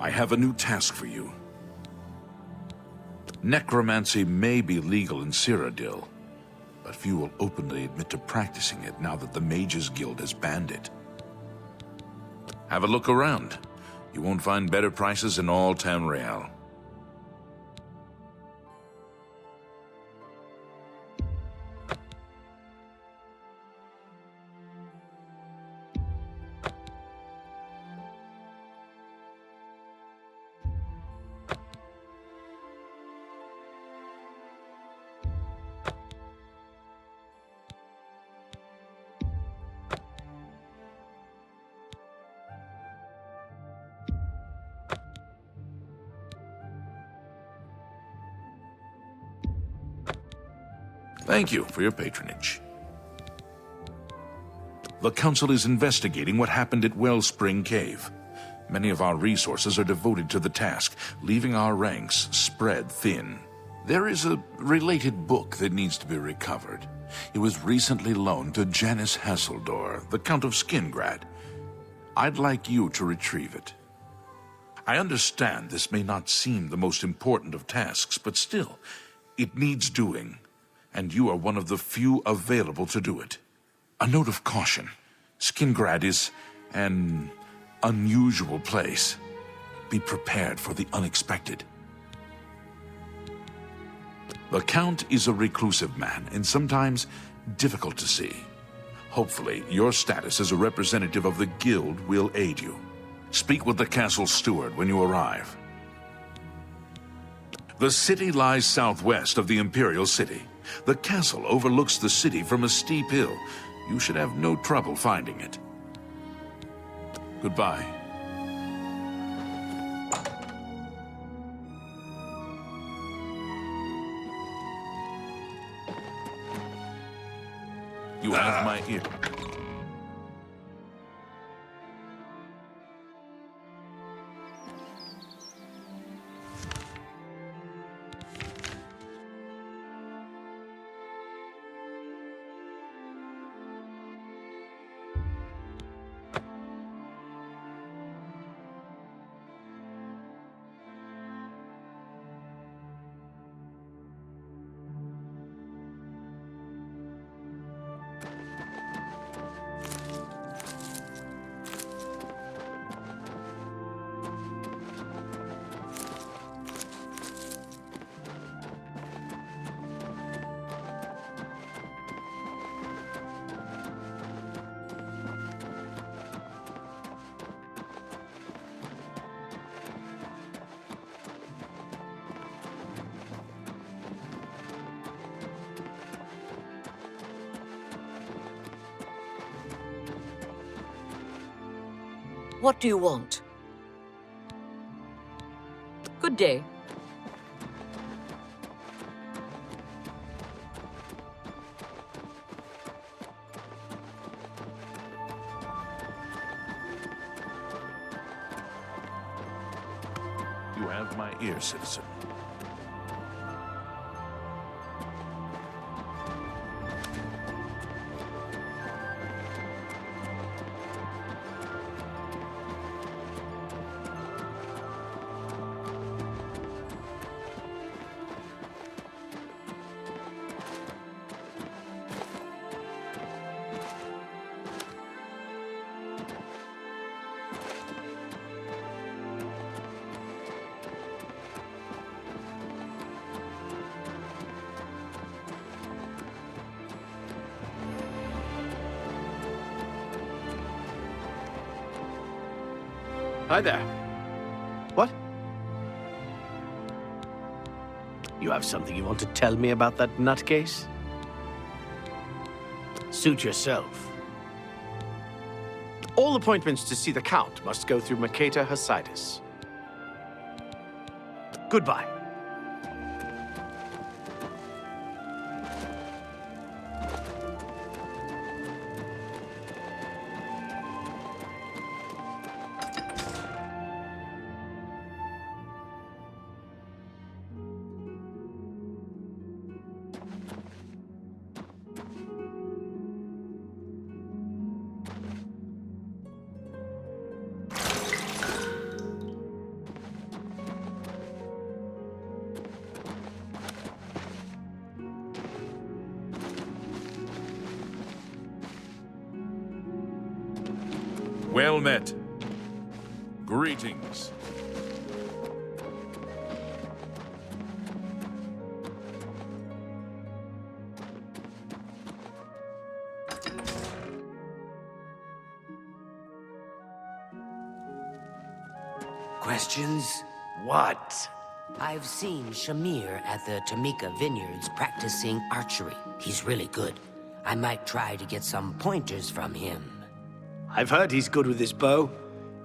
I have a new task for you. Necromancy may be legal in Cyrodiil, but few will openly admit to practicing it now that the Mages Guild has banned it. Have a look around. You won't find better prices in all Tamriel. Thank you for your patronage. The Council is investigating what happened at Wellspring Cave. Many of our resources are devoted to the task, leaving our ranks spread thin. There is a related book that needs to be recovered. It was recently loaned to Janice Hassildor, the Count of Skingrad. I'd like you to retrieve it. I understand this may not seem the most important of tasks, but still, it needs doing. And you are one of the few available to do it. A note of caution. Skingrad is an unusual place. Be prepared for the unexpected. The Count is a reclusive man, and sometimes difficult to see. Hopefully, your status as a representative of the Guild will aid you. Speak with the castle steward when you arrive. The city lies southwest of the Imperial City. The castle overlooks the city from a steep hill. You should have no trouble finding it. Goodbye. You have my ear. What do you want? Good day. You have my ear, citizen. Hi there. What? You have something you want to tell me about that nutcase? Suit yourself. All appointments to see the Count must go through Maketa Hassildor. Goodbye. Well met. Greetings. Questions? What? I've seen Shamir at the Tamika Vineyards practicing archery. He's really good. I might try to get some pointers from him. I've heard he's good with his bow,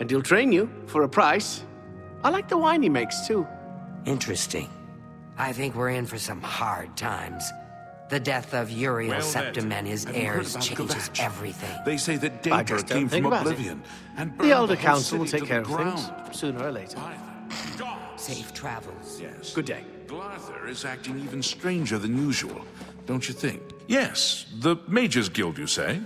and he'll train you for a price. I like the wine he makes, too. Interesting. I think we're in for some hard times. The death of Uriel Well Septim met. and his Have you heard heirs about changes Gavach? everything. They say that I Daybreak just don't came think from about it. Oblivion and The burned Elder the whole Council will city take to care the of things, ground. sooner or later. Safe travels. Yes. Good day. Glarther is acting even stranger than usual, don't you think? Yes, the Mages Guild, you say?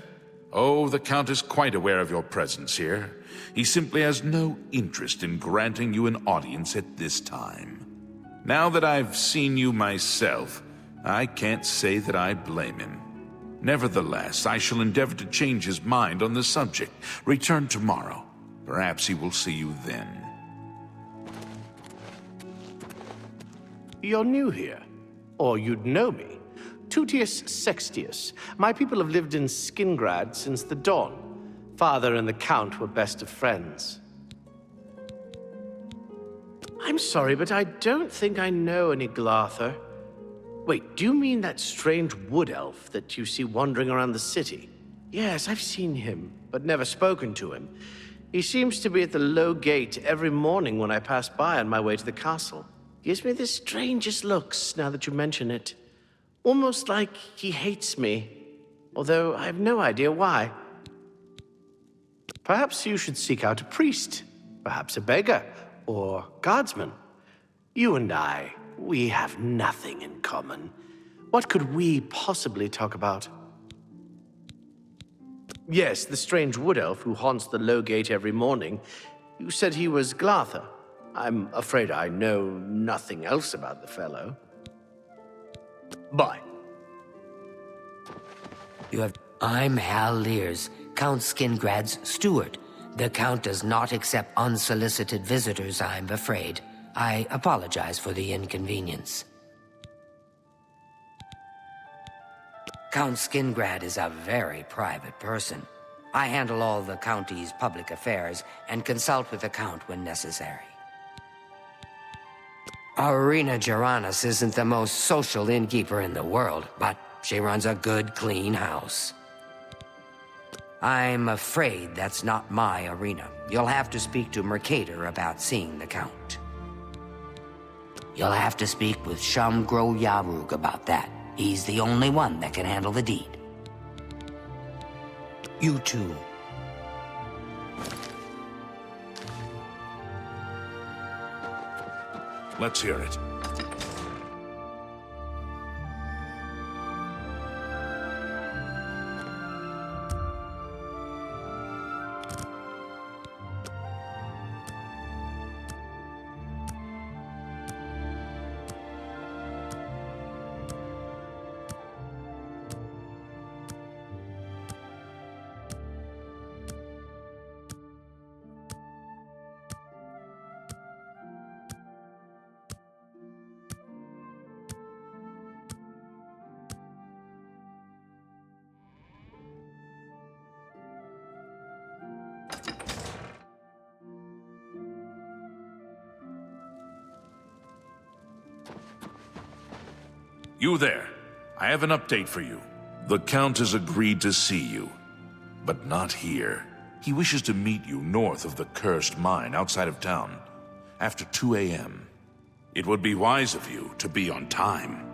Oh, the Count is quite aware of your presence here. He simply has no interest in granting you an audience at this time. Now that I've seen you myself, I can't say that I blame him. Nevertheless, I shall endeavor to change his mind on the subject. Return tomorrow. Perhaps he will see you then. You're new here, or you'd know me. Tutius Sextius. My people have lived in Skingrad since the dawn. Father and the Count were best of friends. I'm sorry, but I don't think I know any Glarther. Wait, do you mean that strange wood elf that you see wandering around the city? Yes, I've seen him, but never spoken to him. He seems to be at the low gate every morning when I pass by on my way to the castle. Gives me the strangest looks now that you mention it. Almost like he hates me, although I have no idea why. Perhaps you should seek out a priest, perhaps a beggar, or guardsman. You and I, we have nothing in common. What could we possibly talk about? Yes, the strange wood elf who haunts the low gate every morning. You said he was Glarther. I'm afraid I know nothing else about the fellow. Bye. I'm Hal Lears, Count Skingrad's steward. The Count does not accept unsolicited visitors, I'm afraid. I apologize for the inconvenience. Count Skingrad is a very private person. I handle all the county's public affairs and consult with the Count when necessary. Arena Geranus isn't the most social innkeeper in the world, but she runs a good, clean house. I'm afraid that's not my arena. You'll have to speak to Mercator about seeing the Count. You'll have to speak with Shamgro Yarug about that. He's the only one that can handle the deed. You too. Let's hear it. You there. I have an update for you. The Count has agreed to see you, but not here. He wishes to meet you north of the cursed mine outside of town, after 2 a.m. It would be wise of you to be on time.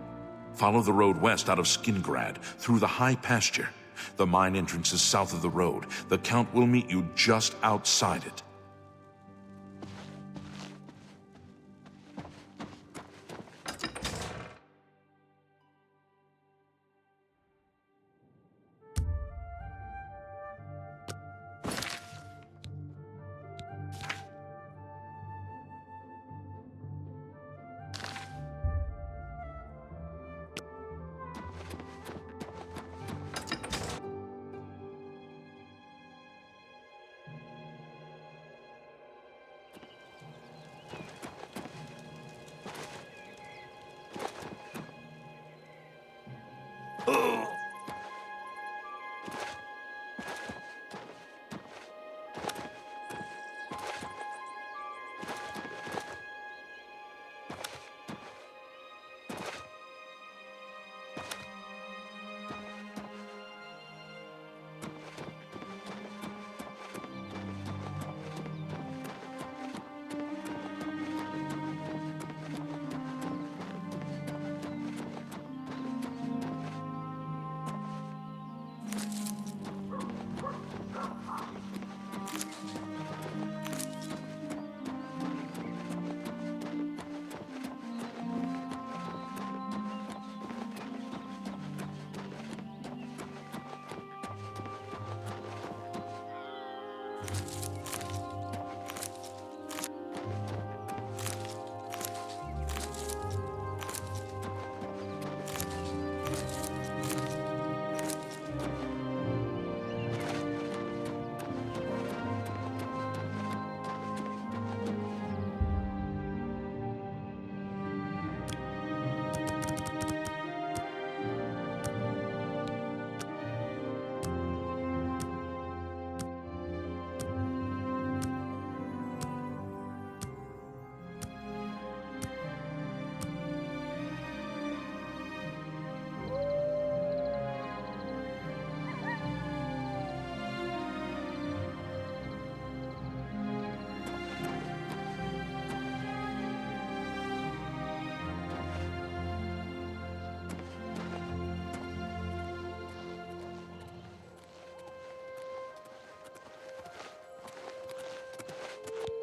Follow the road west out of Skingrad, through the high pasture. The mine entrance is south of the road. The Count will meet you just outside it.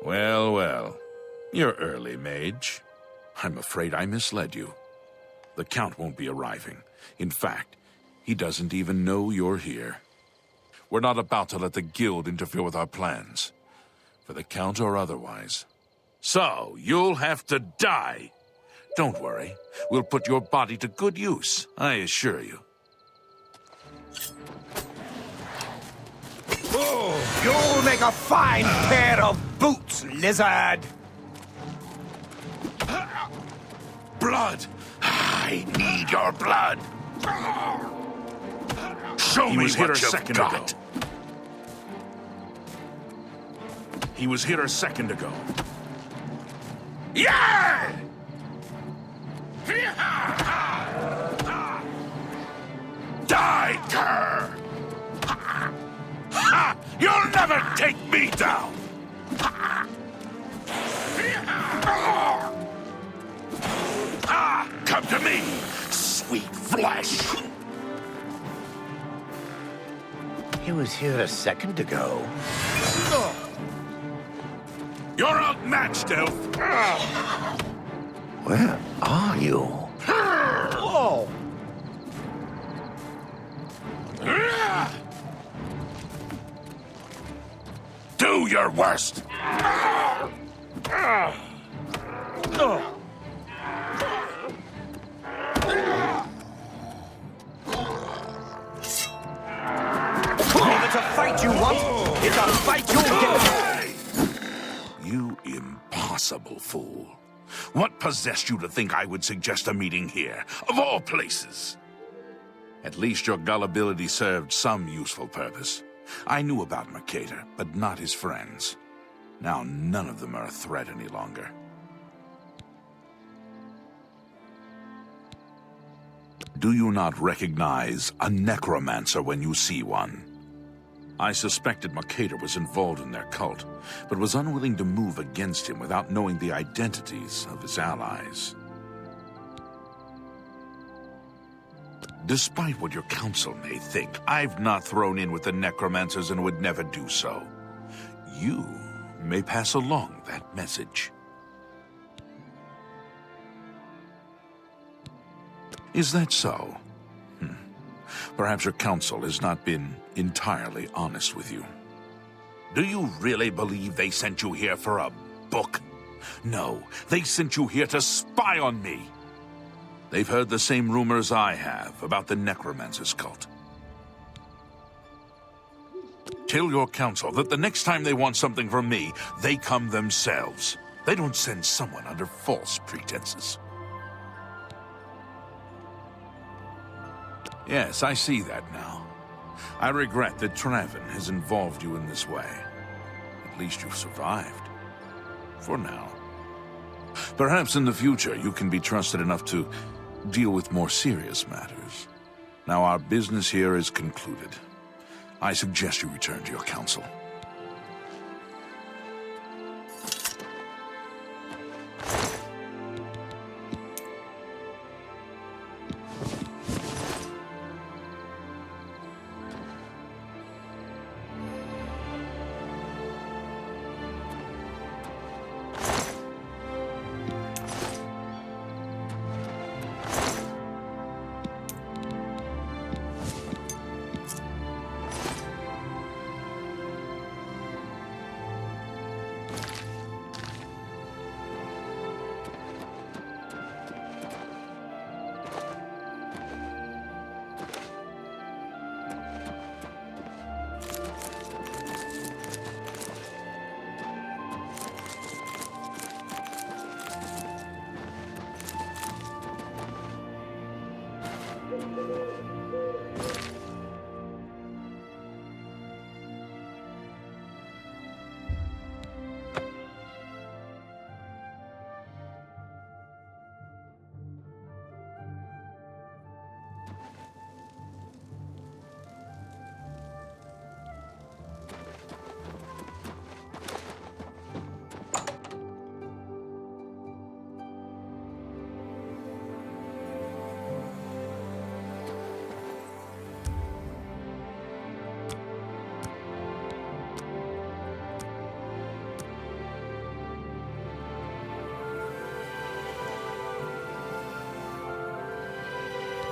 Well, well. You're early, mage. I'm afraid I misled you. The Count won't be arriving. In fact, he doesn't even know you're here. We're not about to let the Guild interfere with our plans, for the Count or otherwise. So, you'll have to die. Don't worry. We'll put your body to good use, I assure you. Oh, you'll make a fine pair of boots, lizard! Blood! I need your blood! Show me what you've got! He was here a second ago. Yeah! Die, cur! You'll never take me down! Come to me, sweet flesh! He was here a second ago. You're outmatched, Elf! Where are you? Whoa! Do your worst! If it's a fight you want, it's a fight you'll get! You impossible fool. What possessed you to think I would suggest a meeting here, of all places? At least your gullibility served some useful purpose. I knew about Mercator, but not his friends. Now none of them are a threat any longer. Do you not recognize a necromancer when you see one? I suspected Mercator was involved in their cult, but was unwilling to move against him without knowing the identities of his allies. Despite what your council may think, I've not thrown in with the necromancers and would never do so. You may pass along that message. Is that so? Perhaps your council has not been entirely honest with you. Do you really believe they sent you here for a book? No, they sent you here to spy on me. They've heard the same rumors I have about the Necromancer's cult. Tell your council that the next time they want something from me, they come themselves. They don't send someone under false pretenses. Yes, I see that now. I regret that Traven has involved you in this way. At least you've survived. For now. Perhaps in the future you can be trusted enough to deal with more serious matters. Now our business here is concluded. I suggest you return to your council.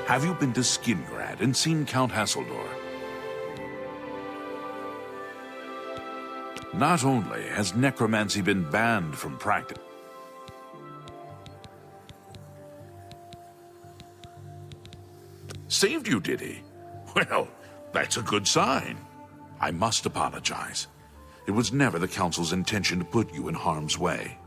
Have you been to Skingrad and seen Count Hassildor? Not only has necromancy been banned from practice, saved you, did he? Well, that's a good sign. I must apologize. It was never the Council's intention to put you in harm's way.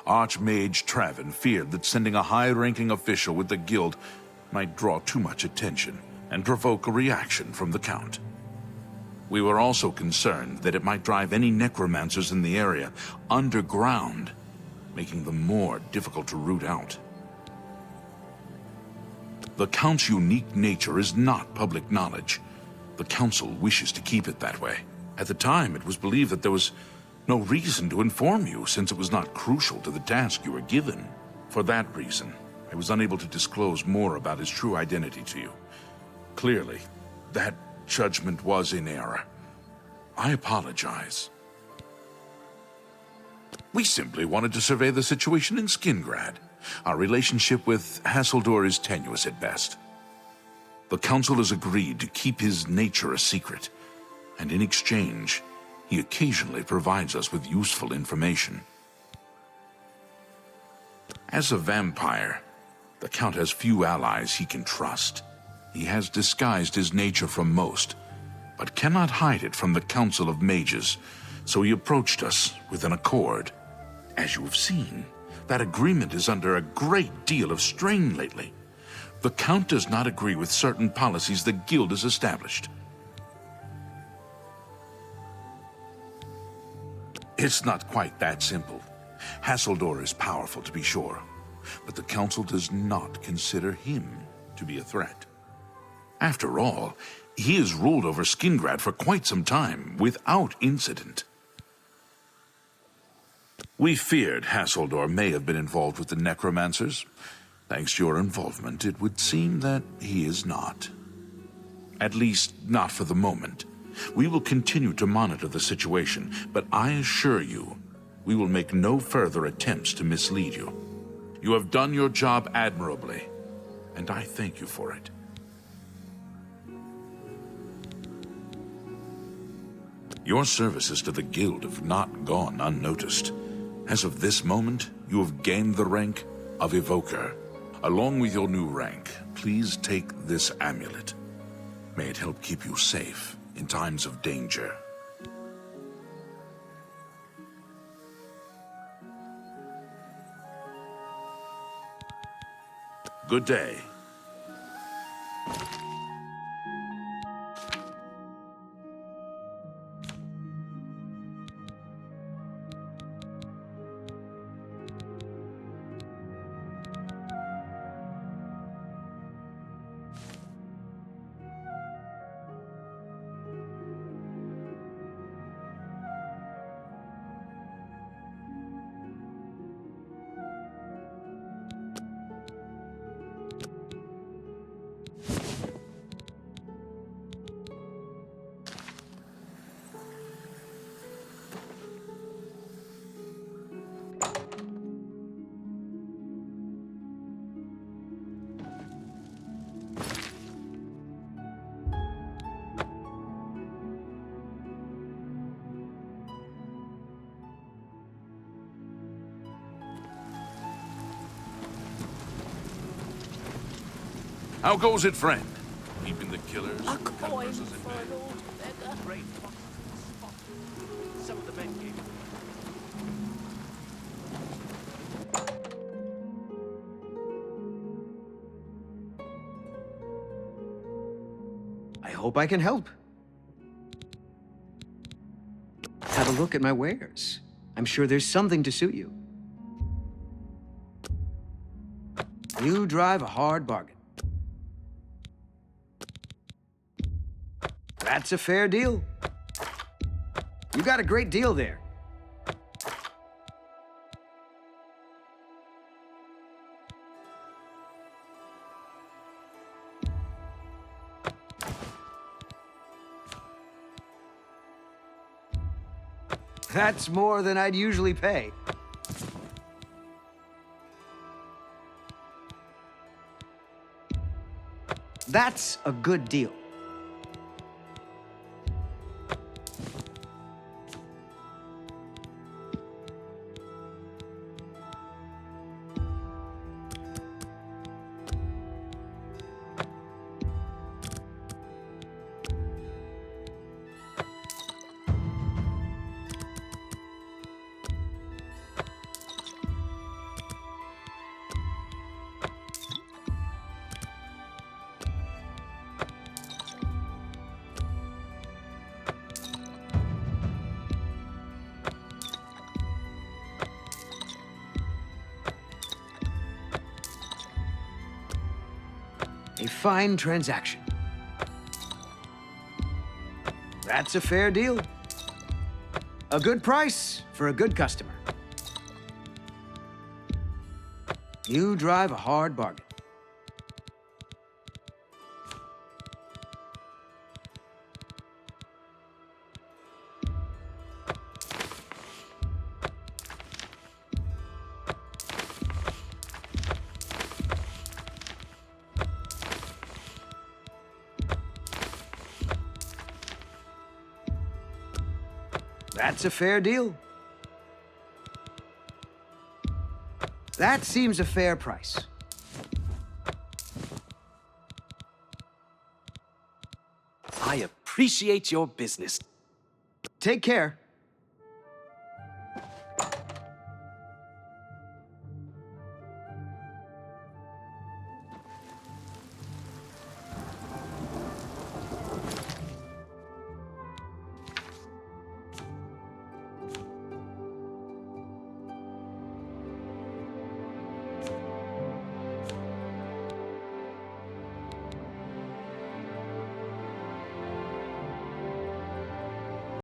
Archmage Travin feared that sending a high-ranking official with the Guild might draw too much attention and provoke a reaction from the Count. We were also concerned that it might drive any necromancers in the area underground, making them more difficult to root out. The Count's unique nature is not public knowledge. The Council wishes to keep it that way. At the time, it was believed that there was no reason to inform you, since it was not crucial to the task you were given. For that reason, I was unable to disclose more about his true identity to you. Clearly, that judgment was in error. I apologize. We simply wanted to survey the situation in Skingrad. Our relationship with Hassildor is tenuous at best. The Council has agreed to keep his nature a secret, and in exchange, he occasionally provides us with useful information. As a vampire, the Count has few allies he can trust. He has disguised his nature from most, but cannot hide it from the Council of Mages, so he approached us with an accord. As you have seen, that agreement is under a great deal of strain lately. The Count does not agree with certain policies the Guild has established. It's not quite that simple. Hassildor is powerful, to be sure, but the Council does not consider him to be a threat. After all, he has ruled over Skingrad for quite some time, without incident. We feared Hassildor may have been involved with the necromancers. Thanks to your involvement, it would seem that he is not. At least, not for the moment. We will continue to monitor the situation, but I assure you, we will make no further attempts to mislead you. You have done your job admirably, and I thank you for it. Your services to the Guild have not gone unnoticed. As of this moment, you have gained the rank of Evoker. Along with your new rank, please take this amulet. May it help keep you safe in times of danger. Good day. How goes it, friend? Keeping the killers? A coin for an old beggar. Great. Some of the men gave I hope I can help. Have a look at my wares. I'm sure there's something to suit you. You drive a hard bargain. That's a fair deal. You got a great deal there. That's more than I'd usually pay. That's a good deal. A fine transaction. That's a fair deal. A good price for a good customer. You drive a hard bargain. That's a fair deal. That seems a fair price. I appreciate your business. Take care.